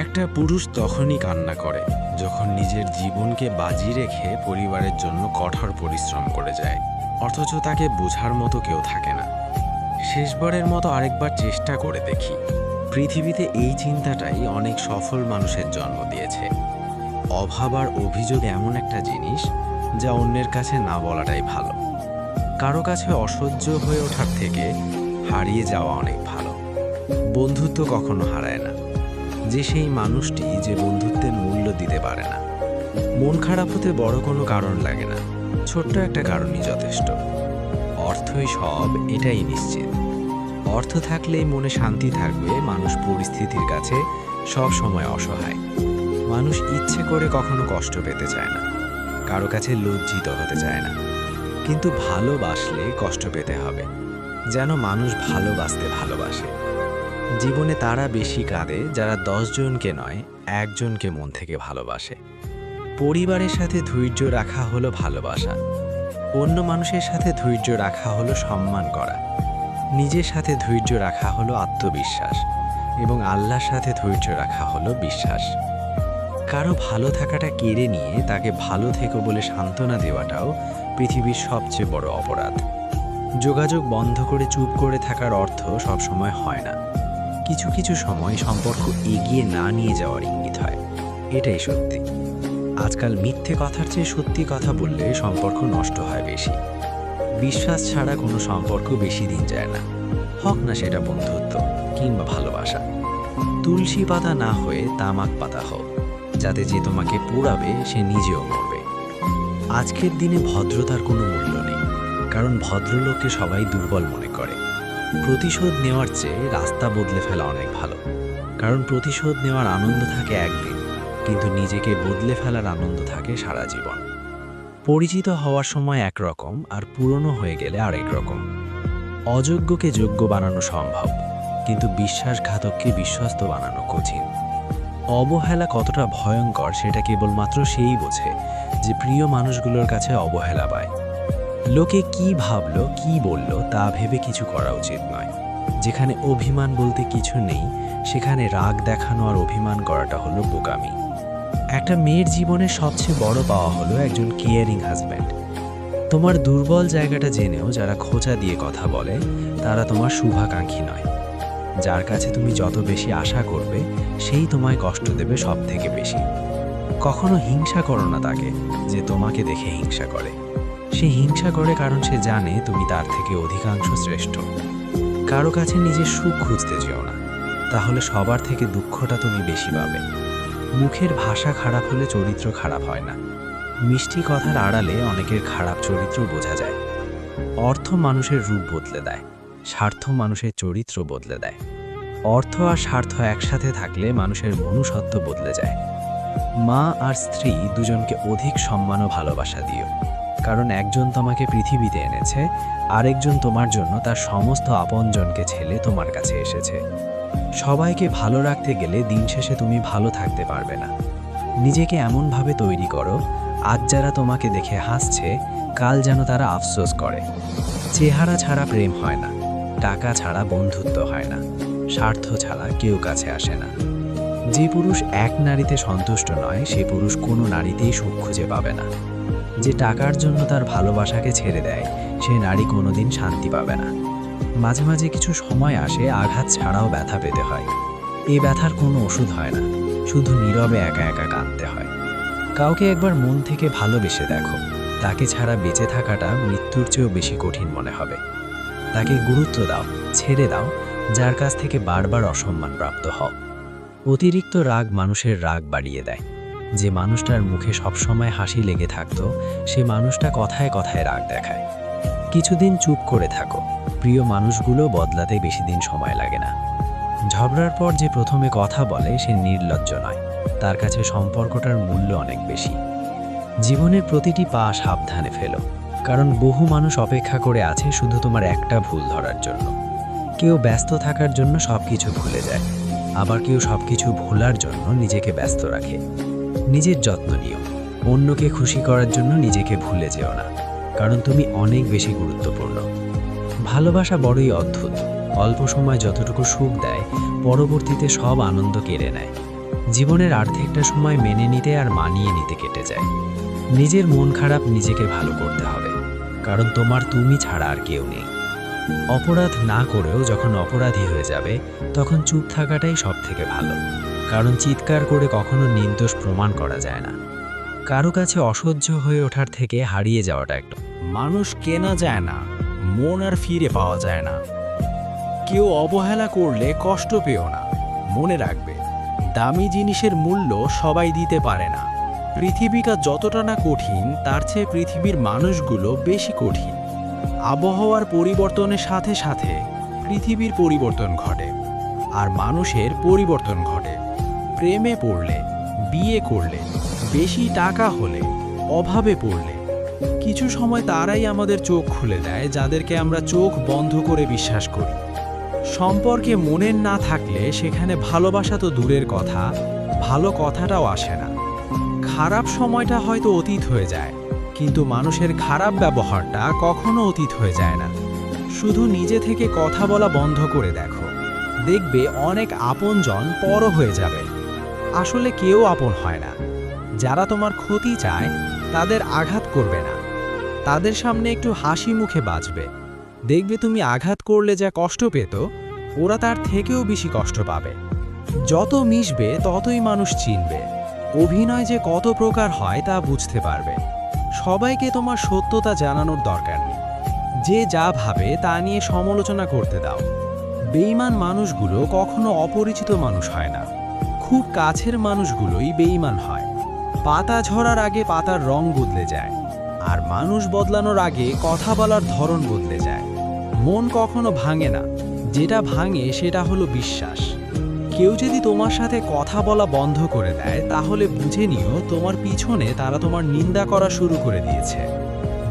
একটা পুরুষ তখনই কান্না করে যখন নিজের জীবনকে বাজি রেখে পরিবারের জন্য কঠোর পরিশ্রম করে যায়, অথচ তাকে বোঝার মতো কেউ থাকে না। শেষবারের মতো আরেকবার চেষ্টা করে দেখি। পৃথিবীতে এই চিন্তাটাই অনেক সফল মানুষের জন্ম দিয়েছে। অভাব আর অভিযোগ এমন একটা জিনিস যা অন্যের কাছে না বলাটাই ভালো। কারো কাছে অসহ্য হয়ে ওঠার থেকে হারিয়ে যাওয়া অনেক ভালো। বন্ধুত্ব কখনো হারায় না। যে সেই মানুষটি যে বন্ধুত্বের মূল্য দিতে পারে না। মন খারাপ হতে বড় কোনো কারণ লাগে না, ছোট্ট একটা কারণই যথেষ্ট। অর্থই সব, এটাই নিশ্চিত। অর্থ থাকলেই মনে শান্তি থাকবে। মানুষ পরিস্থিতির কাছে সব সময় অসহায়। মানুষ ইচ্ছে করে কখনো কষ্ট পেতে চায় না, কারো কাছে লজ্জিত হতে চায় না। কিন্তু ভালোবাসলে কষ্ট পেতে হবে, যেন মানুষ ভালোবাসতে ভালোবাসে। জীবনে তারা বেশি কাঁদে যারা 10 জনকে নয়, একজনকে মন থেকে ভালোবাসে। পরিবারের সাথে ধৈর্য রাখা হলো ভালোবাসা। অন্য মানুষের সাথে ধৈর্য রাখা হলো সম্মান করা। নিজের সাথে ধৈর্য রাখা হলো আত্মবিশ্বাস, এবং আল্লাহর সাথে ধৈর্য রাখা হলো বিশ্বাস। কারো ভালো থাকাটা কেড়ে নিয়ে তাকে ভালো থেকো বলে সান্ত্বনা দেওয়াটাও পৃথিবীর সবচেয়ে বড় অপরাধ। যোগাযোগ বন্ধ করে চুপ করে থাকার অর্থ সবসময় হয় না। কিছু কিছু সময় সম্পর্ক এগিয়ে না নিয়ে যাওয়ার ইঙ্গিত হয়, এটাই সত্যি। আজকাল মিথ্যে কথার চেয়ে সত্যি কথা বললে সম্পর্ক নষ্ট হয় বেশি। বিশ্বাস ছাড়া কোনো সম্পর্ক বেশি দিন যায় না, হোক না সেটা বন্ধুত্ব কিংবা ভালোবাসা। তুলসী পাতা না হয়ে তামাক পাতা হোক, যাতে যে তোমাকে পোড়াবে সে নিজেও মরবে। আজকের দিনে ভদ্রতার কোনো মূল্য নেই, কারণ ভদ্রলোককে সবাই দুর্বল মনে করে। প্রতিশোধ নেওয়ার চেয়ে রাস্তা বদলে ফেলা অনেক ভালো, কারণ প্রতিশোধ নেওয়ার আনন্দ থাকে একদিন, কিন্তু নিজেকে বদলে ফেলার আনন্দ থাকে সারা জীবন। পরিচিত হওয়ার সময় একরকম, আর পুরনো হয়ে গেলে আরেক রকম। অযোগ্যকে যোগ্য বানানো সম্ভব, কিন্তু বিশ্বাসঘাতককে বিশ্বস্ত বানানো কঠিন। অবহেলা কতটা ভয়ঙ্কর সেটা কেবলমাত্র সেই বোঝে যে প্রিয় মানুষগুলোর কাছে অবহেলা পায়। লোকে কি ভাবলো কি বলল তা ভেবে কিছু করা উচিত নয়। যেখানে অভিমান বলতে কিছু নেই, সেখানে রাগ দেখানো আর অভিমান করাটা হলো বোকামি। একটা মেয়ের জীবনের সবচেয়ে বড় পাওয়া হলো একজন কেয়ারিং হাজব্যান্ড। তোমার দুর্বল জায়গাটা জেনেও যারা খোঁচা দিয়ে কথা বলে তারা তোমার শুভাকাঙ্ক্ষী নয়। যার কাছে তুমি যত বেশি আশা করবে সেই তোমায় কষ্ট দেবে সব থেকে বেশি। কখনো হিংসা করো না তাকে যে তোমাকে দেখে হিংসা করে। সে হিংসা করে কারণ সে জানে তুমি তার থেকে অধিকাংশ শ্রেষ্ঠ। কারো কাছে নিজের সুখ খুঁজতে যেও না, তাহলে সবার থেকে দুঃখটা তুমি বেশি পাবে। মুখের ভাষা খারাপ হলে চরিত্র খারাপ হয় না। মিষ্টি কথার আড়ালে অনেকের খারাপ চরিত্র বোঝা যায়। অর্থ মানুষের রূপ বদলে দেয়, স্বার্থ মানুষের চরিত্র বদলে দেয়। অর্থ আর স্বার্থ একসাথে থাকলে মানুষের মনুষ্যত্ব বদলে যায়। মা আর স্ত্রী দুজনকে অধিক সম্মান ও ভালোবাসা দিও, কারণ একজন তোমাকে পৃথিবীতে এনেছে, আরেকজন তোমার জন্য তার সমস্ত আপনজনকে ছেড়ে তোমার কাছে এসেছে। সবাইকে ভালো রাখতে গেলে দিন শেষে তুমি ভালো থাকতে পারবে না। নিজেকে এমনভাবে তৈরি করো আজ যারা তোমাকে দেখে হাসছে, কাল যেন তারা আফসোস করে। চেহারা ছাড়া প্রেম হয় না, টাকা ছাড়া বন্ধুত্ব হয় না, স্বার্থ ছাড়া কেউ কাছে আসে না। যে পুরুষ এক নারীতে সন্তুষ্ট নয়, সে পুরুষ কোনো নারীতেই সুখ খুঁজে পাবে না। যে টাকার জন্য তার ভালোবাসাকে ছেড়ে দেয়, সে নারী কোনোদিন শান্তি পাবে না। মাঝে মাঝে কিছু সময় আসে আঘাত ছাড়াও ব্যথা পেতে হয়। এই ব্যথার কোনো ওষুধ হয় না, শুধু নীরবে একা একা কাঁদতে হয়। কাউকে একবার মন থেকে ভালোবেসে দেখো, তাকে ছাড়া বেঁচে থাকাটা মৃত্যুর চেয়েও বেশি কঠিন মনে হবে। তাকে গুরুত্ব দাও, ছেড়ে দাও যার কাছ থেকে বারবার অসম্মান প্রাপ্ত হও। অতিরিক্ত রাগ মানুষের রাগ বাড়িয়ে দেয়। যে মানুষটার মুখে সবসময় হাসি লেগে থাকতো, সে মানুষটা কথায় কথায় রাগ দেখায়। কিছুদিন চুপ করে থাকো, প্রিয় মানুষগুলো বদলাতে বেশি দিন সময় লাগে না। ঝগড়ার পর যে প্রথমে কথা বলে সে নির্লজ্জ নয়, তার কাছে সম্পর্কটার মূল্য অনেক বেশি। জীবনের প্রতিটি পা সাবধানে ফেলো, কারণ বহু মানুষ অপেক্ষা করে আছে শুধু তোমার একটা ভুল ধরার জন্য। কেউ ব্যস্ত থাকার জন্য সবকিছু ভুলে যায়, আবার কেউ সবকিছু ভোলার জন্য নিজেকে ব্যস্ত রাখে। নিজের যত্ন নিও, অন্যকে খুশি করার জন্য নিজেকে ভুলে যেও না, কারণ তুমি অনেক বেশি গুরুত্বপূর্ণ। ভালোবাসা বড়ই অদ্ভুত, অল্প সময় যতটুকু সুখ দেয় পরবর্তীতে সব আনন্দ কেড়ে নেয়। জীবনের অর্ধেকটা সময় মেনে নিতে আর মানিয়ে নিতে কেটে যায়। নিজের মন খারাপ নিজেকে ভালো করতে হবে, কারণ তোমার তুমি ছাড়া আর কেউ নেই। অপরাধ না করেও যখন অপরাধী হয়ে যাবে, তখন চুপ থাকাটাই সবথেকে ভালো, কারণ চিৎকার করে কখনো নির্দোষ প্রমাণ করা যায় না। কারো কাছে অসহ্য হয়ে ওঠার থেকে হারিয়ে যাওয়াটা একটু। মানুষ কেনা যায় না, মন আর ফিরে পাওয়া যায় না। কেউ অবহেলা করলে কষ্ট পেও না, মনে রাখবে দামি জিনিসের মূল্য সবাই দিতে পারে না। পৃথিবীটা যতটা না কঠিন, তার চেয়ে পৃথিবীর মানুষগুলো বেশি কঠিন। আবহাওয়ার পরিবর্তনের সাথে সাথে পৃথিবীর পরিবর্তন ঘটে, আর মানুষের পরিবর্তন ঘটে। প্রেমে পড়লে, বিয়ে করলে, বেশি টাকা হলে, অভাবে পড়লে, কিছু সময় তারাই আমাদের চোখ খুলে দেয় যাদেরকে আমরা চোখ বন্ধ করে বিশ্বাস করি। সম্পর্কে মনের না থাকলে সেখানে ভালোবাসা তো দূরের কথা, ভালো কথাটাও আসে না। খারাপ সময়টা হয়তো অতীত হয়ে যায়, কিন্তু মানুষের খারাপ ব্যবহারটা কখনো অতীত হয়ে যায় না। শুধু নিজে থেকে কথা বলা বন্ধ করে দেখো, দেখবে অনেক আপনজন পর হয়ে যাবে। আসলে কেউ আপন হয় না। যারা তোমার ক্ষতি চায় তাদের আঘাত করবে না, তাদের সামনে একটু হাসি মুখে বাঁচবে। দেখবে তুমি আঘাত করলে যা কষ্ট পেত, ওরা তার থেকেও বেশি কষ্ট পাবে। যত মিশবে ততই মানুষ চিনবে। অভিনয় যে কত প্রকার হয় তা বুঝতে পারবে। সবাইকে তোমার সত্যতা জানানোর দরকার নেই। যে যা ভাবে তা নিয়ে সমালোচনা করতে দাও। বেঈমান মানুষগুলো কখনো অপরিচিত মানুষ হয় না, খুব কাছের মানুষগুলোই বেঈমান হয়। পাতা ঝরার আগে পাতার রং বদলে যায়, আর মানুষ বদলানোর আগে কথা বলার ধরন বদলে যায়। মন কখনো ভাঙে না, যেটা ভাঙে সেটা হলো বিশ্বাস। কেউ যদি তোমার সাথে কথা বলা বন্ধ করে দেয়, তাহলে বুঝে নিও তোমার পিছনে তারা তোমার নিন্দা করা শুরু করে দিয়েছে।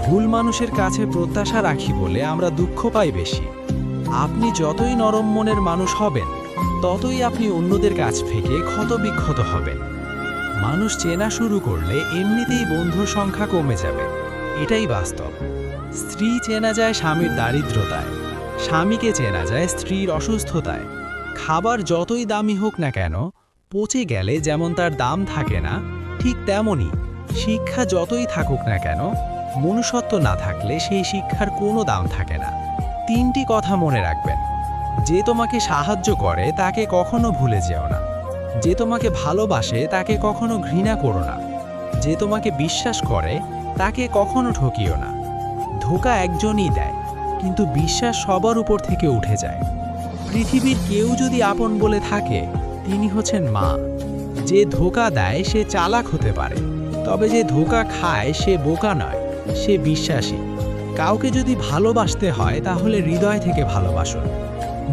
ভুল মানুষের কাছে প্রত্যাশা রাখি বলে আমরা দুঃখ পাই বেশি। আপনি যতই নরম মনের মানুষ হবেন, ততই আপনি অন্যদের কাছ থেকে ক্ষতবিক্ষত হবেন। মানুষ চেনা শুরু করলে এমনিতেই বন্ধুর সংখ্যা কমে যাবে, এটাই বাস্তব। স্ত্রী চেনা যায় স্বামীর দারিদ্রতায়, স্বামীকে চেনা যায় স্ত্রীর অসুস্থতায়। খাবার যতই দামি হোক না কেন, পচে গেলে যেমন তার দাম থাকে না, ঠিক তেমনই শিক্ষা যতই থাকুক না কেন, মনুষ্যত্ব না থাকলে সেই শিক্ষার কোনো দাম থাকে না। 3টি কথা মনে রাখবেন। যে তোমাকে সাহায্য করে তাকে কখনো ভুলে যেও না। যে তোমাকে ভালোবাসে তাকে কখনো ঘৃণা করো না। যে তোমাকে বিশ্বাস করে তাকে কখনো ঠকিও না। ধোঁকা একজনই দেয়, কিন্তু বিশ্বাস সবার উপর থেকে উঠে যায়। পৃথিবীর কেউ যদি আপন বলে থাকে, তিনি হচ্ছেন মা। যে ধোঁকা দেয় সে চালাক হতে পারে, তবে যে ধোঁকা খায় সে বোকা নয়, সে বিশ্বাসী। কাউকে যদি ভালোবাসতে হয় তাহলে হৃদয় থেকে ভালোবাসুন।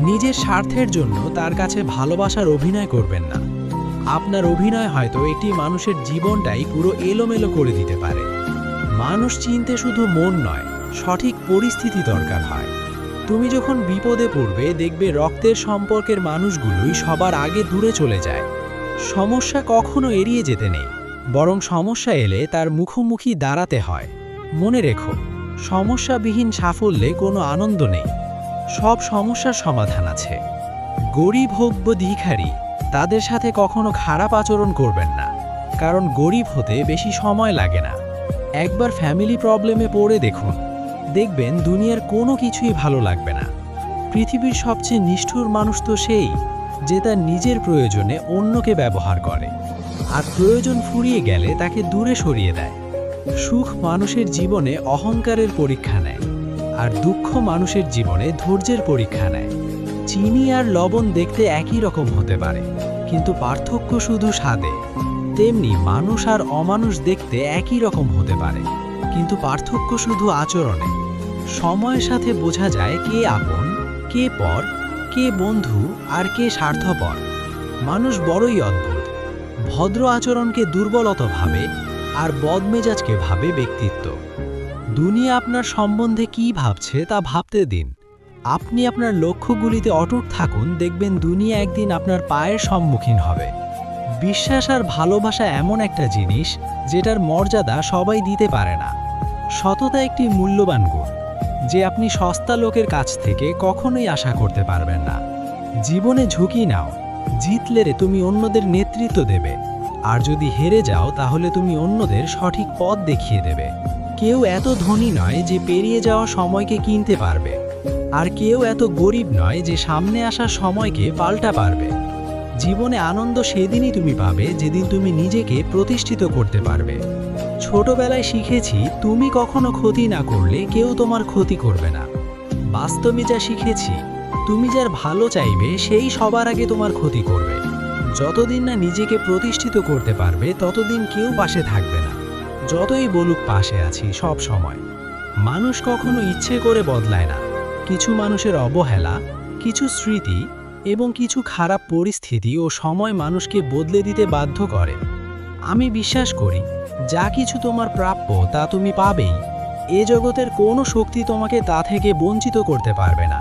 নিজের স্বার্থের জন্য তার কাছে ভালোবাসার অভিনয় করবেন না। আপনার অভিনয় হয়তো একটি মানুষের জীবনটাই পুরো এলোমেলো করে দিতে পারে। মানুষ চিনতে শুধু মন নয়, সঠিক পরিস্থিতি দরকার হয়। তুমি যখন বিপদে পড়বে, দেখবে রক্তের সম্পর্কের মানুষগুলোই সবার আগে দূরে চলে যায়। সমস্যা কখনো এড়িয়ে যেতে নেই, বরং সমস্যা এলে তার মুখোমুখি দাঁড়াতে হয়। মনে রেখো, সমস্যাবিহীন সাফল্যে কোনো আনন্দ নেই। সব সমস্যার সমাধান আছে। গরিব হোক বা ভিখারি, তাদের সাথে কখনো খারাপ আচরণ করবেন না, কারণ গরিব হতে বেশি সময় লাগে না। একবার ফ্যামিলি প্রবলেমে পড়ে দেখুন, দেখবেন দুনিয়ার কোনো কিছুই ভালো লাগবে না। পৃথিবীর সবচেয়ে নিষ্ঠুর মানুষ তো সেই, যে তার নিজের প্রয়োজনে অন্যকে ব্যবহার করে, আর প্রয়োজন ফুরিয়ে গেলে তাকে দূরে সরিয়ে দেয়। সুখ মানুষের জীবনে অহংকারের পরীক্ষা নেয়, আর দুঃখ মানুষের জীবনে ধৈর্যের পরীক্ষা নেয়। চিনি আর লবণ দেখতে একই রকম হতে পারে, কিন্তু পার্থক্য শুধু স্বাদে। তেমনি মানুষ আর অমানুষ দেখতে একই রকম হতে পারে, কিন্তু পার্থক্য শুধু আচরণে। সময়ের সাথে বোঝা যায় কে আপন, কে পর, কে বন্ধু আর কে স্বার্থপর। মানুষ বড়ই অদ্ভুত। ভদ্র আচরণকে দুর্বলতা ভাবে, আর বদমেজাজকে ভাবে ব্যক্তিত্ব। দুনিয়া আপনার সম্বন্ধে কি ভাবছে তা ভাবতে দিন। আপনি আপনার লক্ষ্যগুলিতে অটুট থাকুন, দেখবেন দুনিয়া একদিন আপনার পায়ের সম্মুখীন হবে। বিশ্বাস আর ভালোবাসা এমন একটা জিনিস যেটার মর্যাদা সবাই দিতে পারে না। সততা একটি মূল্যবান গুণ, যে আপনি সস্তা লোকের কাছ থেকে কখনোই আশা করতে পারবেন না। জীবনে ঝুঁকি নাও, জিতলে তুমি অন্যদের নেতৃত্ব দেবে, আর যদি হেরে যাও তাহলে তুমি অন্যদের সঠিক পথ দেখিয়ে দেবে। কেউ এত ধনী নয় যে পেরিয়ে যাওয়া সময়কে কিনতে পারবে, আর কেউ এত গরিব নয় যে সামনে আসা সময়কে পাল্টা পারবে। জীবনে আনন্দ সেদিনই তুমি পাবে যেদিন তুমি নিজেকে প্রতিষ্ঠিত করতে পারবে। ছোটবেলায় শিখেছি তুমি কখনো ক্ষতি না করলে কেউ তোমার ক্ষতি করবে না। বাস্তবে যা শিখেছি তুমি যার ভালো চাইবে সেই সবার আগে তোমার ক্ষতি করবে। যতদিন না নিজেকে প্রতিষ্ঠিত করতে পারবে ততদিন কেউ পাশে থাকবে না। যতই বলুক পাশে আছি সব সময়। মানুষ কখনো ইচ্ছে করে বদলায় না। কিছু মানুষের অবহেলা, কিছু স্মৃতি এবং কিছু খারাপ পরিস্থিতি ও সময় মানুষকে বদলে দিতে বাধ্য করে। আমি বিশ্বাস করি যা কিছু তোমার প্রাপ্য তা তুমি পাবেই। এ জগতের কোনো শক্তি তোমাকে তা থেকে বঞ্চিত করতে পারবে না।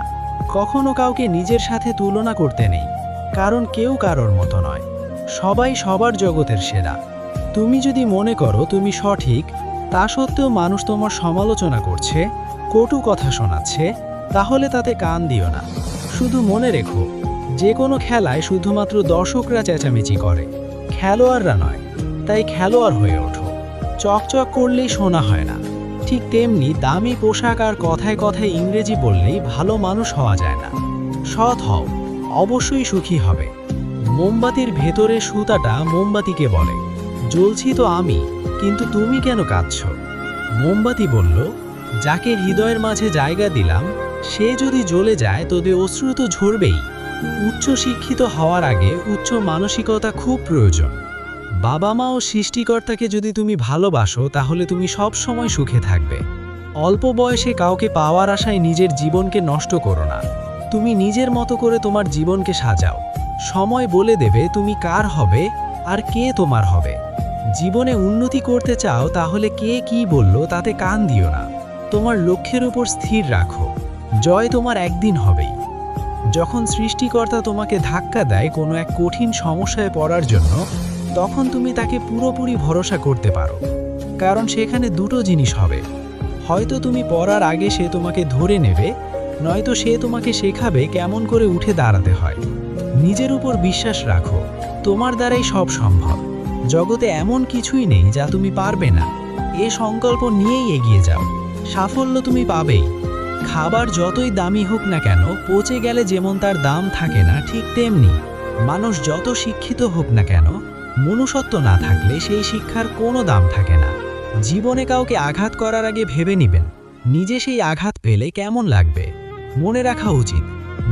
কখনো কাউকে নিজের সাথে তুলনা করতে নেই, কারণ কেউ কারোর মতো নয়। সবাই সবার জগতের সেরা। তুমি যদি মনে করো তুমি সঠিক, তা সত্ত্বেও মানুষ তোমার সমালোচনা করছে, কটু কথা শোনাচ্ছে, তাহলে তাতে কান দিও না। শুধু মনে রেখো, যে কোনো খেলায় শুধুমাত্র দর্শকরা চেঁচামেচি করে, খেলোয়াড়রা নয়। তাই খেলোয়াড় হয়ে ওঠো। চকচক করলেই শোনা হয় না। ঠিক তেমনি দামি পোশাক আর কথায় কথায় ইংরেজি বললেই ভালো মানুষ হওয়া যায় না। সৎ হও, অবশ্যই সুখী হবে। মোমবাতির ভেতরে সুতাটা মোমবাতিকে বলে, জ্বলছি তো আমি, কিন্তু তুমি কেন কাঁদছো? মোমবাতি বলল, যাকে হৃদয়ের মাঝে জায়গা দিলাম সে যদি জ্বলে যায় তবে অশ্রু তো ঝরবেই। উচ্চ শিক্ষিত হওয়ার আগে উচ্চ মানসিকতা খুব প্রয়োজন। বাবা মা ও সৃষ্টিকর্তাকে যদি তুমি ভালোবাসো তাহলে তুমি সব সময় সুখে থাকবে। অল্প বয়সে কাউকে পাওয়ার আশায় নিজের জীবনকে নষ্ট করো না। তুমি নিজের মতো করে তোমার জীবনকে সাজাও। সময় বলে দেবে তুমি কার হবে আর কে তোমার হবে। জীবনে উন্নতি করতে চাও তাহলে কে কি বলল তাতে কান দিও না। তোমার লক্ষ্যের উপর স্থির রাখো। জয় তোমার একদিন হবেই। যখন সৃষ্টিকর্তা তোমাকে ধাক্কা দেয় কোনো এক কঠিন সমস্যায় পড়ার জন্য, তখন তুমি তাকে পুরোপুরি ভরসা করতে পারো। কারণ সেখানে দুটো জিনিস হবে, হয়তো তুমি পড়ার আগে সে তোমাকে ধরে নেবে, নয়তো সে তোমাকে শেখাবে কেমন করে উঠে দাঁড়াতে হয়। নিজের উপর বিশ্বাস রাখো, তোমার দ্বারাই সব সম্ভব। জগতে এমন কিছুই নেই যা তুমি পারবে না। এ সংকল্প নিয়েই এগিয়ে যাও। সাফল্য তুমি পাবেই। খাবার যতই দামি হোক না কেন, পচে গেলে যেমন তার দাম থাকে না, ঠিক তেমনি মানুষ যত শিক্ষিত হোক না কেন, মনুষ্যত্ব না থাকলে সেই শিক্ষার কোনো দাম থাকে না। জীবনে কাউকে আঘাত করার আগে ভেবে নিবেন নিজে সেই আঘাত পেলে কেমন লাগবে। মনে রাখা উচিত,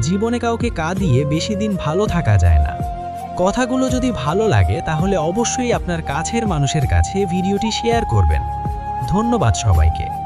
জীবনে কাউকে কাঁদিয়ে বেশি দিন ভালো থাকা যায় না। কথাগুলো যদি ভালো লাগে তাহলে অবশ্যই আপনার কাছের মানুষের কাছে ভিডিওটি শেয়ার করবেন। ধন্যবাদ সবাইকে।